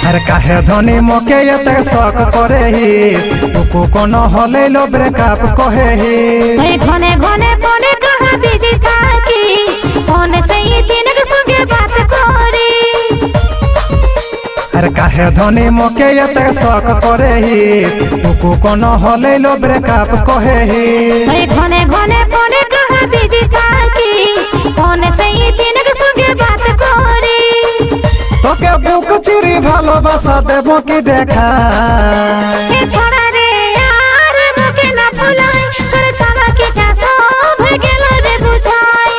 अरे काहे धनी मोके एते शौक करे ही तुको कोनो हलेलो ब्रेकअप कहे ही घने घने कोने कहा बिजी थाकी फोन से ही दिन के संगे बात करिस। अरे काहे धनी मोके एते शौक करे ही तुको कोनो हलेलो ब्रेकअप कहे ही घने घने कोने कहा बिजी थाकी फोन से ही दिन के संगे बात करिस। তোকে বুক চিরি ভালোবাসা দেব কি দেখা এ ছড়া রে আর মুখে না ফুলাই তোর চালা কে কাছো হয়ে গেল রে বুঝাই।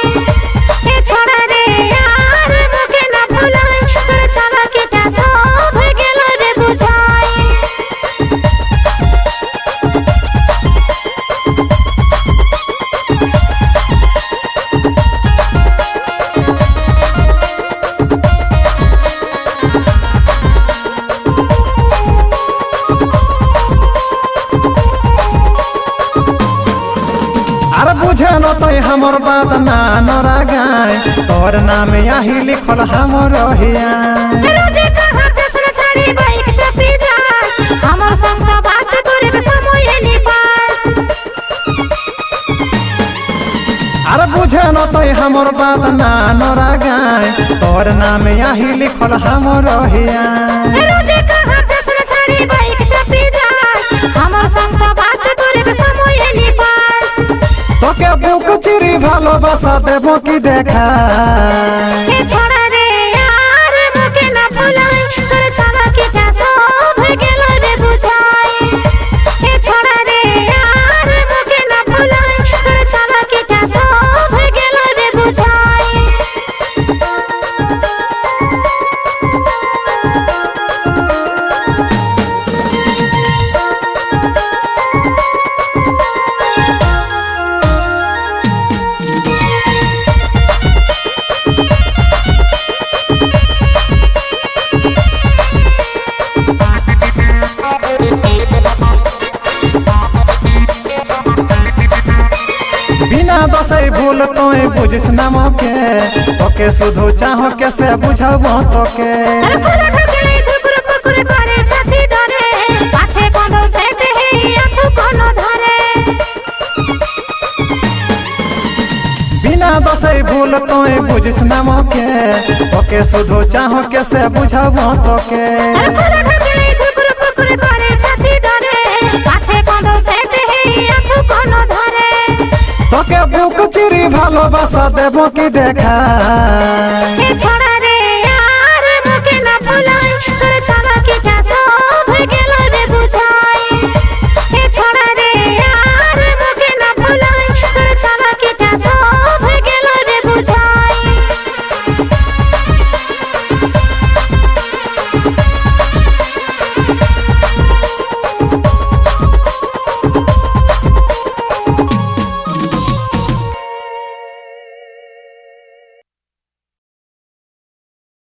এ ছড়া রে আর মুখে না ফুলাই তোর চালা কে কাছো হয়ে গেল রে বুঝাই। बुझे न तो हमर बात ना नरा गाय तोर नाम यही लिखल हमर हिया रोजे कहा प्रश्न छाड़ी बाइक चपी जा हमर संग तो बात तोरे के समय नी पास। अरे बुझे न तो हमर बात ना नरा गाय तोर नाम यही लिखल हमर हिया रोजे कहा प्रश्न छाड़ी बाइक चपी जा हमर संग तो बात तोरे के समय नी पास। তোকে বুক চিরি ভালোবাসা দেব কি দেখা এ ছড়া রে আর মুখে না ফুলাই তোর চালা কে কাছো হয়ে গেল রে বুঝাই। এ ছড়া রে আর মুখে না ফুলাই তোর চালা কে কাছো হয়ে গেল রে বুঝাই। बिना दसई भूल तोय बुझिस ना मोके तोके सुधु चाहो कैसे बुझाबो तोके अरे फूल ढकले धुकुर कुकुर करे छाती डरे पाछे कोंदो सेट हे आंखों कोनो धरे। बिना दसई भूल तोय बुझिस ना मोके तोके सुधु चाहो कैसे बुझाबो तोके अरे फूल ढकले धुकुर कुकुर करे छाती डरे पाछे कोंदो सेट हे आंखों कोनो धरे। তোকে বুক চিরি ভালোবাসা দেব কি দেখা এ ছড়া